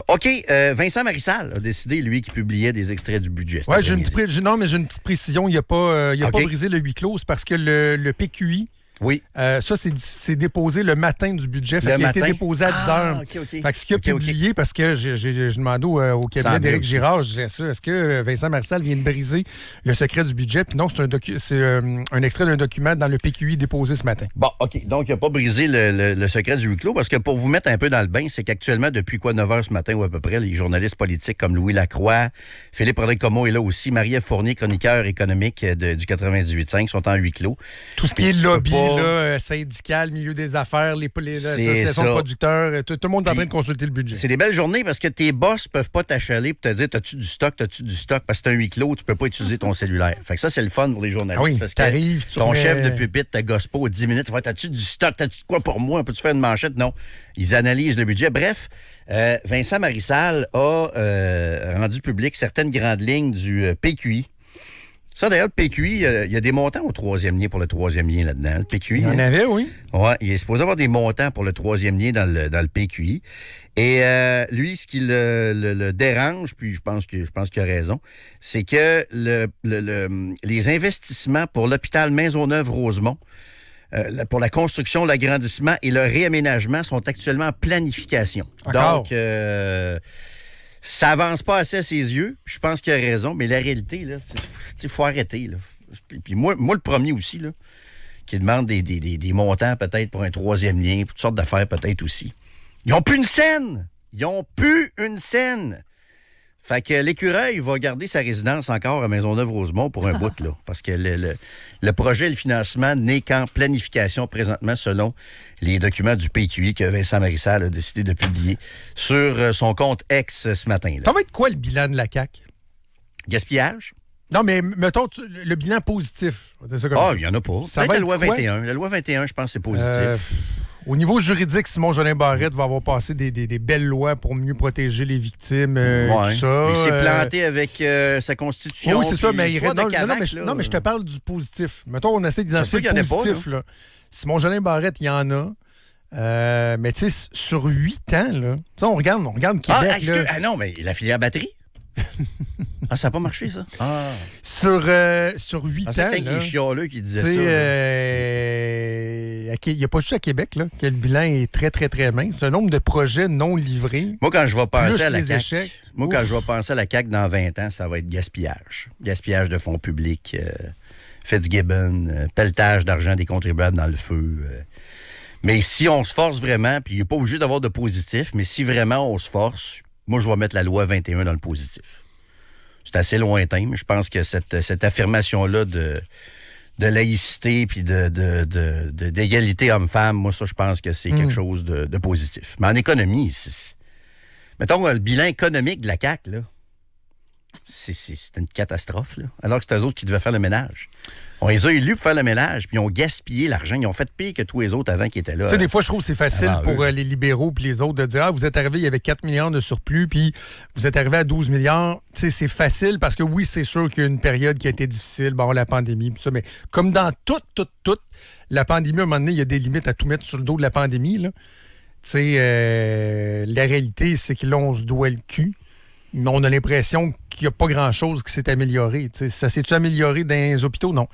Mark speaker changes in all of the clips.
Speaker 1: OK, Vincent Marissal a décidé, lui, qui publiait des extraits du budget.
Speaker 2: Oui, j'ai une petite précision. Il n'a pas
Speaker 1: OK.
Speaker 2: brisé le huis clos. C'est parce que le PQI,
Speaker 1: Oui.
Speaker 2: ça, c'est déposé le matin du budget. Fait
Speaker 1: Le
Speaker 2: qu'il a été
Speaker 1: matin?
Speaker 2: déposé à 10 heures.
Speaker 1: OK.
Speaker 2: Fait que ce qu'il a
Speaker 1: OK.
Speaker 2: publié, parce que j'ai demandé au cabinet
Speaker 1: Ça
Speaker 2: d'Éric
Speaker 1: aussi.
Speaker 2: Girard, je disais ça, est-ce que Vincent Marissal vient de briser le secret du budget? Puis non, c'est un extrait d'un document dans le PQI déposé ce matin.
Speaker 1: Bon, OK. Donc, il n'a pas brisé le secret du huis clos, parce que pour vous mettre un peu dans le bain, c'est qu'actuellement, depuis 9 h ce matin ou à peu près, les journalistes politiques comme Louis Lacroix, Philippe Rodrigue-Comeau est là aussi, Marie-Ève Fournier, chroniqueur économique du 98.5, sont en huis clos.
Speaker 2: Tout ce qui est lobby, syndical, milieu des affaires, les associations de producteurs, tout le monde est en train de consulter le budget.
Speaker 1: C'est des belles journées parce que tes boss peuvent pas t'achaler et te dire t'as-tu du stock, parce que c'est un huis clos, tu peux pas utiliser ton cellulaire. Fait que ça, c'est le fun pour les journalistes.
Speaker 2: Ah oui,
Speaker 1: parce
Speaker 2: t'arrives,
Speaker 1: que ton chef de pupitre te gosse pas aux 10 minutes, tu vas t'as-tu du stock, t'as-tu de quoi pour moi, peux-tu faire une manchette? Non. Ils analysent le budget. Bref, Vincent Marissal a rendu public certaines grandes lignes du PQI. Ça, d'ailleurs, le PQI, il y a des montants au troisième lien pour le troisième lien là-dedans. Le PQI.
Speaker 2: Il y en avait, oui.
Speaker 1: Oui, il est supposé avoir des montants pour le troisième lien dans le PQI. Et lui, ce qui le dérange, puis je pense qu'il a raison, c'est que les investissements pour l'hôpital Maisonneuve-Rosemont, pour la construction, l'agrandissement et le réaménagement sont actuellement en planification.
Speaker 2: Encore?
Speaker 1: Donc, ça avance pas assez à ses yeux. Je pense qu'il a raison, mais la réalité, là, il faut arrêter. Là. Puis moi, le premier aussi, là, qui demande des montants peut-être pour un troisième lien, pour toutes sortes d'affaires peut-être aussi. Ils n'ont plus une scène! Ils n'ont plus une scène! Fait que l'écureuil va garder sa résidence encore à Maisonneuve-Rosemont pour un bout, là. Parce que le projet et le financement n'est qu'en planification présentement selon les documents du PQI que Vincent Marissal a décidé de publier sur son compte X ce matin. Là.
Speaker 2: Ça va être quoi le bilan de la CAQ?
Speaker 1: Gaspillage?
Speaker 2: Non, mais mettons le bilan positif. Ça comme
Speaker 1: il n'y en a pas.
Speaker 2: Ça
Speaker 1: Peut-être
Speaker 2: va
Speaker 1: la
Speaker 2: être
Speaker 1: loi
Speaker 2: quoi?
Speaker 1: 21. La loi 21, je pense, c'est positif.
Speaker 2: Au niveau juridique, Simon-Jolin Barrette va avoir passé des belles lois pour mieux protéger les victimes. Tout ça.
Speaker 1: Il s'est planté avec sa constitution.
Speaker 2: Oui, c'est ça, mais il reste.
Speaker 1: Non,
Speaker 2: mais je te parle du positif. Mettons, on essaie d'identifier le positif. Là. Simon-Jolin Barrette, il y en a. Mais tu sais, sur 8 ans, là, on regarde Québec.
Speaker 1: Non, mais la filière batterie. Ça n'a pas marché, ça?
Speaker 2: Sur 8 ans.
Speaker 1: C'est les chialeux qui disaient ça.
Speaker 2: Il n'y a pas juste à Québec là, que le bilan est très, très, très mince. Le nombre de projets non livrés.
Speaker 1: Moi, quand je vais penser à la CAQ,
Speaker 2: échecs,
Speaker 1: quand je vais penser à la CAQ dans 20 ans, ça va être gaspillage. Gaspillage de fonds publics, Fitzgibbon, pelletage d'argent des contribuables dans le feu. Mais si on se force vraiment, puis il n'est pas obligé d'avoir de positif, mais si vraiment on se force, moi, je vais mettre la loi 21 dans le positif. C'est assez lointain, mais je pense que cette affirmation-là de laïcité puis d'égalité homme-femme, moi, ça, je pense que c'est quelque chose de positif. Mais en économie, mettons, le bilan économique de la CAQ, là, c'est une catastrophe, là. Alors que c'est eux autres qui devaient faire le ménage. On les a élus pour faire le ménage, puis ils ont gaspillé l'argent. Ils ont fait pire que tous les autres avant qui étaient là.
Speaker 2: Tu sais, des fois, je trouve que c'est facile pour les libéraux et les autres de dire « Ah, vous êtes arrivés, il y avait 4 milliards de surplus, puis vous êtes arrivés à 12 milliards. » Tu sais, c'est facile parce que oui, c'est sûr qu'il y a une période qui a été difficile, la pandémie, tout ça, mais comme dans toute la pandémie, à un moment donné, il y a des limites à tout mettre sur le dos de la pandémie, là. Tu sais, la réalité, c'est que là, on se doit le cul. Mais on a l'impression qu'il n'y a pas grand-chose qui s'est amélioré. T'sais, ça s'est-tu amélioré dans les hôpitaux? Non.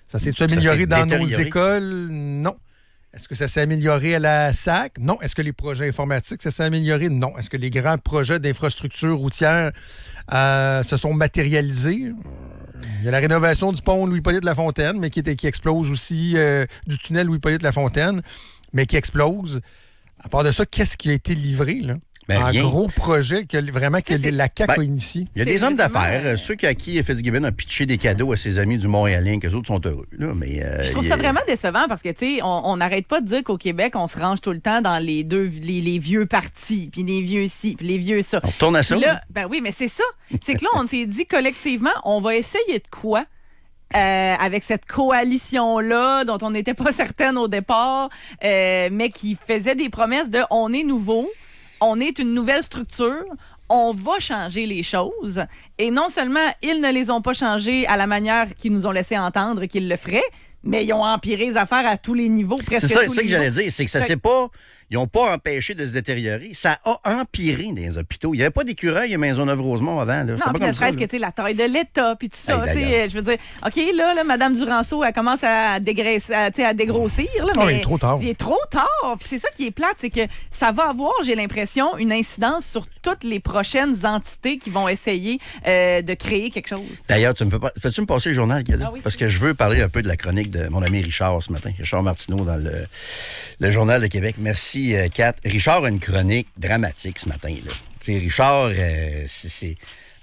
Speaker 2: Ça s'est-tu amélioré dans nos écoles? Non. Est-ce que ça s'est amélioré à la SAC? Non. Est-ce que les projets informatiques, ça s'est amélioré? Non. Est-ce que les grands projets d'infrastructure routière se sont matérialisés? Il y a la rénovation du pont Louis-Hippolyte-Lafontaine, mais qui explose aussi, du tunnel Louis-Hippolyte-Lafontaine, mais qui explose. À part de ça, qu'est-ce qui a été livré, là? Gros projet que la CAQ a initié.
Speaker 1: Il y a des hommes d'affaires, ceux à qui Fitzgibbon a pitché des cadeaux à ses amis du Montréalien, qu'eux autres sont heureux. Là, mais,
Speaker 3: je trouve ça vraiment décevant parce que, tu sais, on n'arrête pas de dire qu'au Québec, on se range tout le temps dans les vieux partis, puis les vieux ci, puis les vieux ça.
Speaker 1: On retourne à ça?
Speaker 3: Là, oui, mais c'est ça. C'est que là, on s'est dit collectivement, on va essayer de quoi? Avec cette coalition-là, dont on n'était pas certaine au départ, mais qui faisait des promesses de « on est nouveau ». On est une nouvelle structure, on va changer les choses. Et non seulement ils ne les ont pas changées à la manière qu'ils nous ont laissé entendre qu'ils le feraient, mais ils ont empiré les affaires à tous les niveaux, presque
Speaker 1: c'est ça,
Speaker 3: tous
Speaker 1: c'est
Speaker 3: les
Speaker 1: ça que
Speaker 3: niveaux.
Speaker 1: j'allais dire, c'est que ça s'est pas ils n'ont pas empêché de se détériorer. Ça a empiré dans les hôpitaux. Il n'y avait pas d'écureuil à Maisonneuve-Rosemont avant. Là.
Speaker 3: Non, puis ne serait-ce que la taille de l'État, puis tout ça.
Speaker 1: Hey,
Speaker 3: je veux dire, OK, là, Mme Duranceau, elle commence à dégrossir. Là, mais
Speaker 2: il est trop tard.
Speaker 3: Il est trop tard. Puis c'est ça qui est plate, c'est que ça va avoir, j'ai l'impression, une incidence sur toutes les prochaines entités qui vont essayer de créer quelque chose.
Speaker 1: D'ailleurs, peux-tu me passer le journal, Gala?
Speaker 3: Oui.
Speaker 1: Parce que je veux parler un peu de la chronique de mon ami Richard ce matin, Richard Martineau, dans le Journal de Québec. Merci, Kat. Richard a une chronique dramatique ce matin. Là. Richard,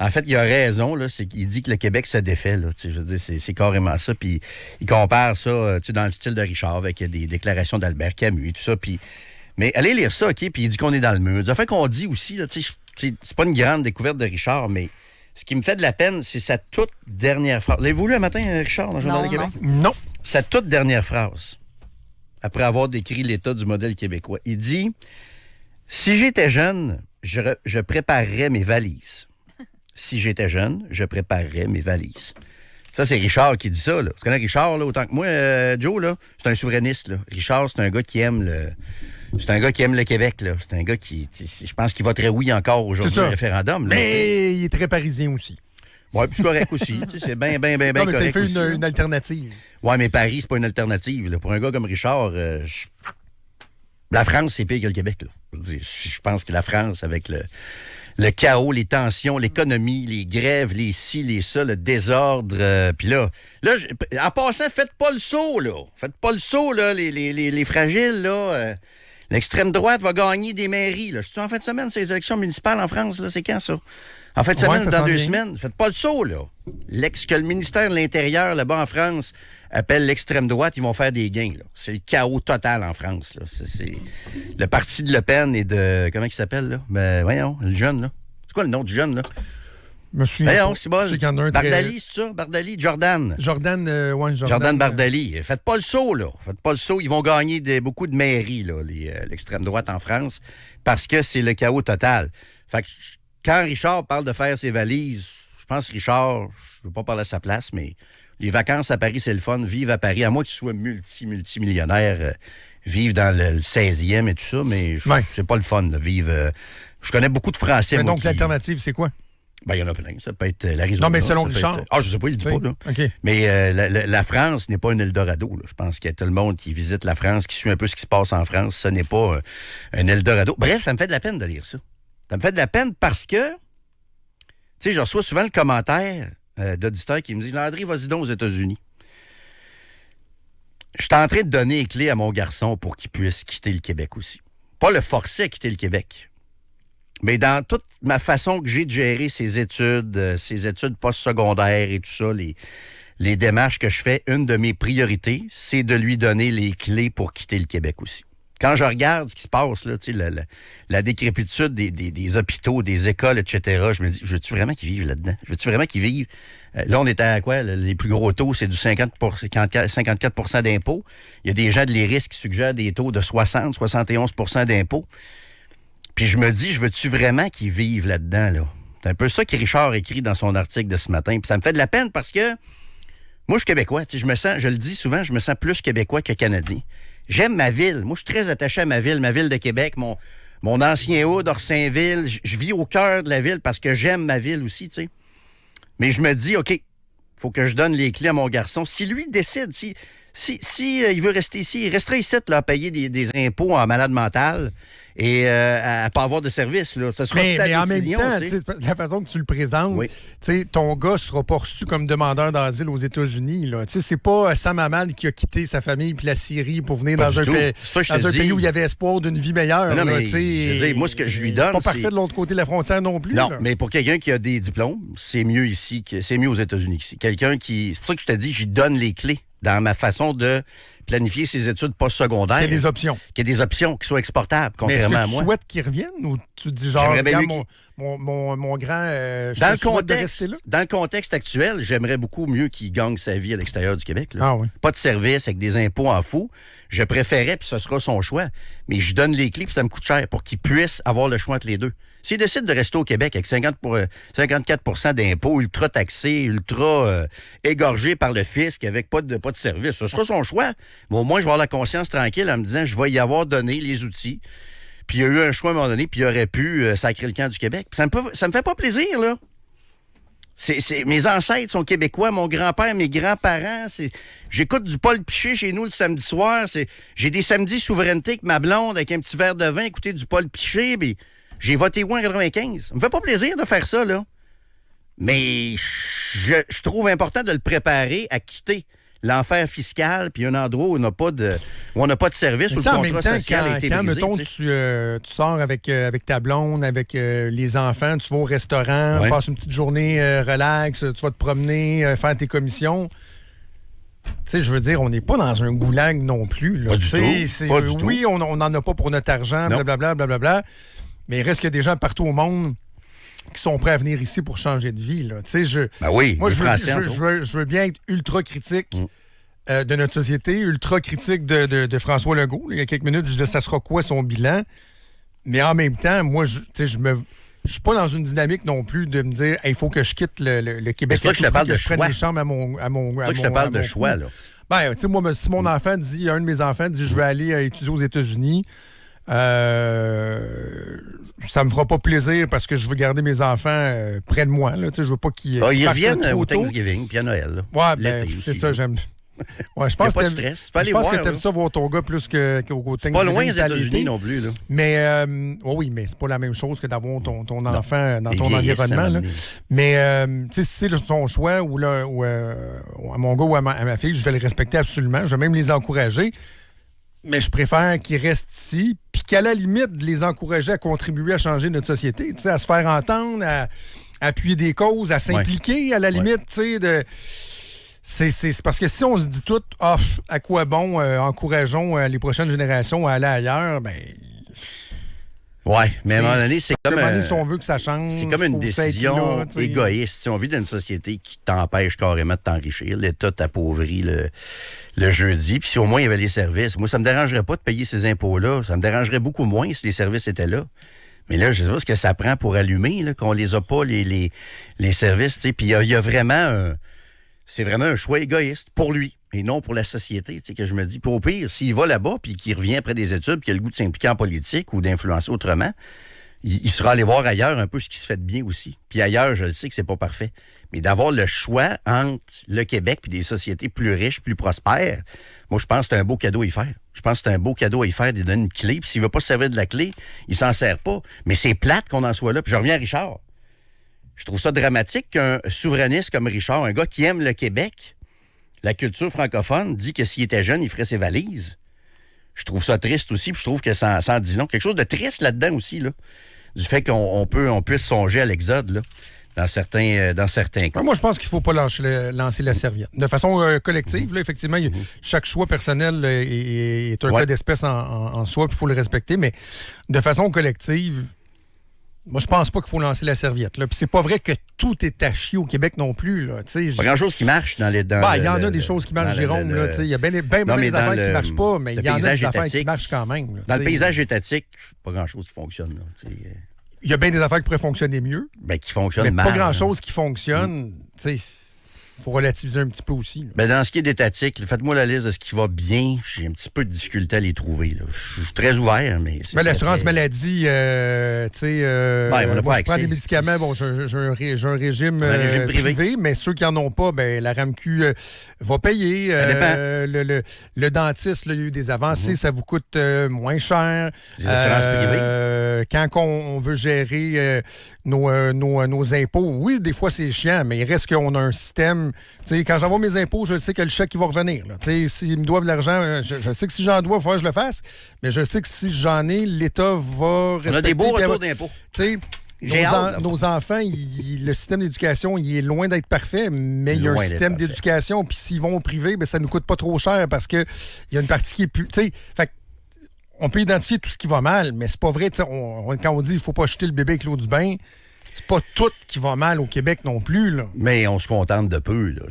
Speaker 1: en fait, il a raison. Là, il dit que le Québec se défait. Là, je veux dire, c'est carrément ça. Puis il compare ça dans le style de Richard avec des déclarations d'Albert Camus et tout ça. Mais allez lire ça, OK? Puis il dit qu'on est dans le mur. Ça fait qu'on dit aussi, là, c'est pas une grande découverte de Richard, mais ce qui me fait de la peine, c'est sa toute dernière phrase. L'avez-vous lu un matin, Richard, dans le Journal de Québec?
Speaker 2: Non.
Speaker 1: Sa toute dernière phrase, après avoir décrit l'état du modèle québécois. Il dit « Si j'étais jeune, je préparerais mes valises. Si j'étais jeune, je préparerais mes valises. » Ça, c'est Richard qui dit ça. Là. Tu connais Richard, là, autant que moi, Joe, là, c'est un souverainiste. Là. Richard, c'est un gars qui aime le Québec. Là. C'est un gars qui, je pense qu'il voterait oui encore aujourd'hui au référendum. Là.
Speaker 2: Mais il est très parisien aussi.
Speaker 1: Oui, puis c'est correct aussi. C'est bien correct.
Speaker 2: Non, mais ça fait
Speaker 1: aussi,
Speaker 2: une alternative.
Speaker 1: Oui, mais Paris, c'est pas une alternative. Là. Pour un gars comme Richard, la France, c'est pire que le Québec. Là. Je pense que la France, avec le chaos, les tensions, l'économie, les grèves, les ci, les ça, le désordre. Puis là, en passant, faites pas le saut, là. Faites pas le saut, là, les fragiles, là. L'extrême droite va gagner des mairies, là. C'est en fin de semaine, ces élections municipales en France, là. C'est quand, ça? En fin de semaine, dans 2 semaines. Faites pas le saut, là. Que le ministère de l'Intérieur, là-bas en France, appelle l'extrême droite, ils vont faire des gains, là. C'est le chaos total en France, là. C'est le parti de Le Pen et de... Comment il s'appelle, là? Ben, voyons, le jeune, là. C'est quoi le nom du jeune, là?
Speaker 2: Voyons,
Speaker 1: c'est bon. Bardali, c'est ça? Bardali? Jordan. Jordan Bardali. Faites pas le saut, là. Faites pas le saut. Ils vont gagner beaucoup de mairies, là, l'extrême droite en France, parce que c'est le chaos total. Fait que quand Richard parle de faire ses valises, je pense que Richard, je ne veux pas parler à sa place, mais les vacances à Paris, c'est le fun. Vivre à Paris, à moins qu'il soit multimillionnaire, vivre dans le 16e et tout ça, mais c'est pas le fun de vivre. Je connais beaucoup de Français.
Speaker 2: Mais donc, l'alternative, c'est quoi?
Speaker 1: Ben, il y en a plein. Ça peut être l'Arizona.
Speaker 2: Non, mais selon Richard.
Speaker 1: Je sais pas, il dit pas, là.
Speaker 2: Okay.
Speaker 1: Mais la France n'est pas un Eldorado. Là. Je pense qu'il y a tout le monde qui visite la France, qui suit un peu ce qui se passe en France. Ce n'est pas un Eldorado. Bref, ça me fait de la peine de lire ça. Ça me fait de la peine parce que, tu sais, je reçois souvent le commentaire d'auditeurs qui me disent « Landry, vas-y donc aux États-Unis. » Je suis en train de donner les clés à mon garçon pour qu'il puisse quitter le Québec aussi. Pas le forcer à quitter le Québec. Mais dans toute ma façon que j'ai de gérer ses études postsecondaires et tout ça, les démarches que je fais, une de mes priorités, c'est de lui donner les clés pour quitter le Québec aussi. Quand je regarde ce qui se passe, là, la décrépitude des hôpitaux, des écoles, etc., je me dis, veux-tu vraiment qu'ils vivent là-dedans? Veux-tu vraiment qu'ils vivent? Là, on était à quoi? Les plus gros taux, c'est du 54 d'impôts. Il y a des gens de l'IRIS qui suggèrent des taux de 71 d'impôts. Puis je me dis, veux-tu vraiment qu'ils vivent là-dedans, là? C'est un peu ça que Richard écrit dans son article de ce matin. Puis ça me fait de la peine parce que moi, je suis Québécois. Je le dis souvent, je me sens plus Québécois que Canadien. J'aime ma ville. Moi, je suis très attaché à ma ville de Québec, mon ancien hood, Orsainville. Je vis au cœur de la ville parce que j'aime ma ville aussi, tu sais. Mais je me dis, OK, faut que je donne les clés à mon garçon. Si lui décide, si il veut rester ici, il resterait ici là, à payer des impôts en malade mental et à ne pas avoir de service. Là. Ça sera
Speaker 2: mais en même temps, la façon que tu le présentes,
Speaker 1: oui.
Speaker 2: Ton gars ne sera pas reçu comme demandeur d'asile aux États-Unis. C'est pas Sam Hamad qui a quitté sa famille puis la Syrie pour venir dans un pays où il y avait espoir d'une vie meilleure.
Speaker 1: Non,
Speaker 2: là,
Speaker 1: mais, moi, ce que je lui donne,
Speaker 2: c'est pas parfait de l'autre côté de la frontière non plus.
Speaker 1: Non,
Speaker 2: là.
Speaker 1: mais pour quelqu'un qui a des diplômes, c'est mieux ici, c'est mieux aux États-Unis qu'ici. Quelqu'un qui... C'est pour ça que je te dis, j'y donne les clés dans ma façon de planifier ses études postsecondaires.
Speaker 2: Qu'il y ait des options.
Speaker 1: Qu'il y ait des options qui soient exportables, contrairement à moi.
Speaker 2: Mais est-ce que tu souhaites qu'ils reviennent ou tu dis genre, regarde, mon grand, je souhaite de rester là?
Speaker 1: Dans le contexte actuel, j'aimerais beaucoup mieux qu'il gagne sa vie à l'extérieur du Québec. Là.
Speaker 2: Ah oui.
Speaker 1: Pas de service avec des impôts en fou. Je préférais, puis ce sera son choix. Mais je donne les clés, puis ça me coûte cher pour qu'il puisse avoir le choix entre les deux. S'ils décident de rester au Québec avec 54 d'impôts, ultra taxés, ultra égorgés par le fisc, avec pas de service, ce sera son choix. Mais au moins, je vais avoir la conscience tranquille en me disant, je vais y avoir donné les outils. Puis il y a eu un choix à un moment donné, puis il aurait pu sacrer le camp du Québec. Puis ça me fait pas plaisir, là. Mes ancêtres sont québécois, mon grand-père, mes grands-parents. J'écoute du Paul Piché chez nous le samedi soir. J'ai des samedis souveraineté avec ma blonde, avec un petit verre de vin, écouter du Paul Piché. Puis j'ai voté oui en 95. Ça me fait pas plaisir de faire ça, là. Mais je trouve important de le préparer à quitter l'enfer fiscal, puis un endroit où on n'a pas de service, où le contrat social a été brisé.
Speaker 2: Mettons, tu sors avec ta blonde, avec les enfants, tu vas au restaurant, passes une petite journée relax, tu vas te promener, faire tes commissions. Tu sais, je veux dire, on n'est pas dans un goulag non plus. Là.
Speaker 1: Pas du tout.
Speaker 2: Oui, on n'en a pas pour notre argent, blablabla, mais il reste qu'il y a des gens partout au monde qui sont prêts à venir ici pour changer de vie. Là. Moi, je veux bien être ultra critique de notre société, ultra critique de François Legault. Il y a quelques minutes, je disais, ça sera quoi son bilan? Mais en même temps, moi, je suis pas dans une dynamique non plus de me dire, il faut que je quitte le Québec.
Speaker 1: C'est que je te parle de choix.
Speaker 2: Je prenne les chambres à mon
Speaker 1: c'est que je te parle de choix, là.
Speaker 2: Ben, tu sais, moi, si mon enfant dit, un de mes enfants dit, je vais aller étudier aux États-Unis, ça me fera pas plaisir parce que je veux garder mes enfants près de moi. Là. Je veux pas qu'ils
Speaker 1: ils reviennent au Thanksgiving puis à Noël.
Speaker 2: Ouais, ben, c'est ça, j'aime. Ouais, je pense
Speaker 1: pas de stress.
Speaker 2: Je pense que t'aimes ça voir ton gars plus qu'au Thanksgiving.
Speaker 1: C'est pas loin des États-Unis non plus. Là.
Speaker 2: Mais oui, mais c'est pas la même chose que d'avoir ton enfant dans ton environnement. Là. Mais si c'est son choix ou à mon gars ou à ma fille, je vais les respecter absolument. Je vais même les encourager. Mais je préfère qu'ils restent ici, puis qu'à la limite, de les encourager à contribuer à changer notre société, à se faire entendre, à appuyer des causes, à s'impliquer, à la limite, c'est parce que si on se dit tout, à quoi bon, encourageons les prochaines générations à aller ailleurs, ben...
Speaker 1: Oui, mais à un moment donné, c'est comme...
Speaker 2: si on veut que ça change...
Speaker 1: C'est comme une décision égoïste. On vit dans une société qui t'empêche carrément de t'enrichir. L'État t'appauvrit le jeudi. Puis si au moins il y avait les services, moi, ça me dérangerait pas de payer ces impôts-là. Ça me dérangerait beaucoup moins si les services étaient là. Mais là, je sais pas ce que ça prend pour allumer, là, qu'on les a pas, les services. Puis il y a vraiment... c'est vraiment un choix égoïste pour lui et non pour la société, que je me dis. Puis au pire, s'il va là-bas puis qu'il revient après des études puis qu'il a le goût de s'impliquer en politique ou d'influencer autrement, il sera allé voir ailleurs un peu ce qui se fait de bien aussi. Puis ailleurs, je le sais que c'est pas parfait. Mais d'avoir le choix entre le Québec puis des sociétés plus riches, plus prospères, moi, je pense que c'est un beau cadeau à y faire. Je pense que c'est un beau cadeau à y faire de donner une clé. Puis s'il veut pas se servir de la clé, il s'en sert pas. Mais c'est plate qu'on en soit là. Puis je reviens à Richard. Je trouve ça dramatique qu'un souverainiste comme Richard, un gars qui aime le Québec, la culture francophone, dit que s'il était jeune, il ferait ses valises. Je trouve ça triste aussi, puis je trouve que ça en dit long. Quelque chose de triste là-dedans aussi, là, du fait qu'on puisse songer à l'exode, là, dans certains cas.
Speaker 2: Moi, je pense qu'il ne faut pas lancer la serviette. De façon collective, là, effectivement, chaque choix personnel est un cas d'espèce en soi, puis il faut le respecter, mais de façon collective... Moi, je pense pas qu'il faut lancer la serviette. Là. Puis c'est pas vrai que tout est à chier au Québec non plus. Là.
Speaker 1: Pas grand-chose qui marche dans les...
Speaker 2: Il y en a des choses qui marchent, Jérôme. Il y a bien des affaires qui marchent pas, mais il y en a des affaires qui marchent quand même. Là,
Speaker 1: dans le paysage étatique, pas grand-chose qui fonctionne. Là,
Speaker 2: il y a bien des affaires qui pourraient fonctionner mieux.
Speaker 1: Qui fonctionnent
Speaker 2: mais
Speaker 1: mal.
Speaker 2: Pas grand-chose qui fonctionne. Il faut relativiser un petit peu aussi.
Speaker 1: Dans ce qui est d'étatique, faites-moi la liste de ce qui va bien. J'ai un petit peu de difficulté à les trouver. Là. Je suis très ouvert, mais...
Speaker 2: l'assurance maladie, moi, je prends des médicaments. Bon, j'ai un régime privé, mais ceux qui n'en ont pas, la RAMQ va payer. Le dentiste, là, il y a eu des avancées, ça vous coûte moins cher.
Speaker 1: Les assurances privées.
Speaker 2: Quand on veut gérer nos impôts, oui, des fois, c'est chiant, mais il reste qu'on a un système. Quand j'envoie mes impôts, je sais que le chèque il va revenir. S'ils me doivent de l'argent, je sais que si j'en dois, il faut que je le fasse. Mais je sais que si j'en ai, l'État va respecter.
Speaker 1: On a des beaux retours d'impôts.
Speaker 2: Nos enfants, le système d'éducation, il est loin d'être parfait, mais il y a un système d'éducation. Puis s'ils vont au privé, ça ne nous coûte pas trop cher parce qu'il y a une partie qui est plus... on peut identifier tout ce qui va mal, mais c'est pas vrai. Quand on dit qu'il ne faut pas jeter le bébé avec l'eau du bain... C'est pas tout qui va mal au Québec non plus, là.
Speaker 1: Mais on se contente de peu, là.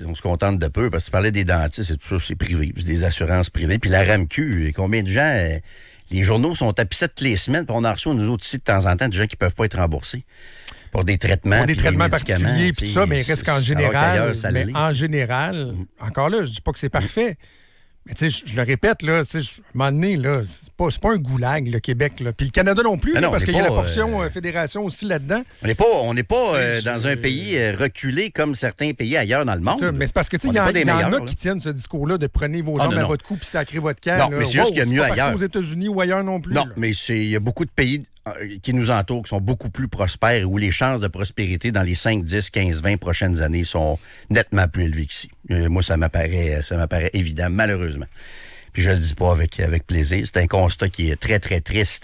Speaker 1: On se contente de peu, parce que tu parlais des dentistes et tout ça, c'est privé. C'est des assurances privées. Puis la RAMQ, combien de gens Les journaux sont tapissés toutes les semaines, puis on a reçu, nous autres ici, de temps en temps, des gens qui ne peuvent pas être remboursés pour des traitements.
Speaker 2: Pour des traitements particuliers, puis ça, mais il reste qu'en général, encore là, je dis pas que c'est parfait. Mais tu sais, je le répète, là, à un moment donné, là, c'est pas un goulag, le Québec. Là. Puis le Canada non plus, là, parce qu'il y a la portion fédération aussi là-dedans.
Speaker 1: On n'est pas dans un pays reculé comme certains pays ailleurs dans le monde.
Speaker 2: Ça, mais c'est parce que, tu sais, il y en a qui tiennent ce discours-là de prenez vos jambes à votre cou puis sacrez votre camp.
Speaker 1: Non, mais c'est juste qu'il y a mieux ailleurs.
Speaker 2: Pas aux États-Unis ou ailleurs non plus.
Speaker 1: Non, mais il y a beaucoup de pays qui nous entourent, qui sont beaucoup plus prospères, où les chances de prospérité dans les 5, 10, 15, 20 prochaines années sont nettement plus élevées qu'ici. Moi, ça m'apparaît évident, malheureusement. Puis je le dis pas avec plaisir. C'est un constat qui est très, très triste.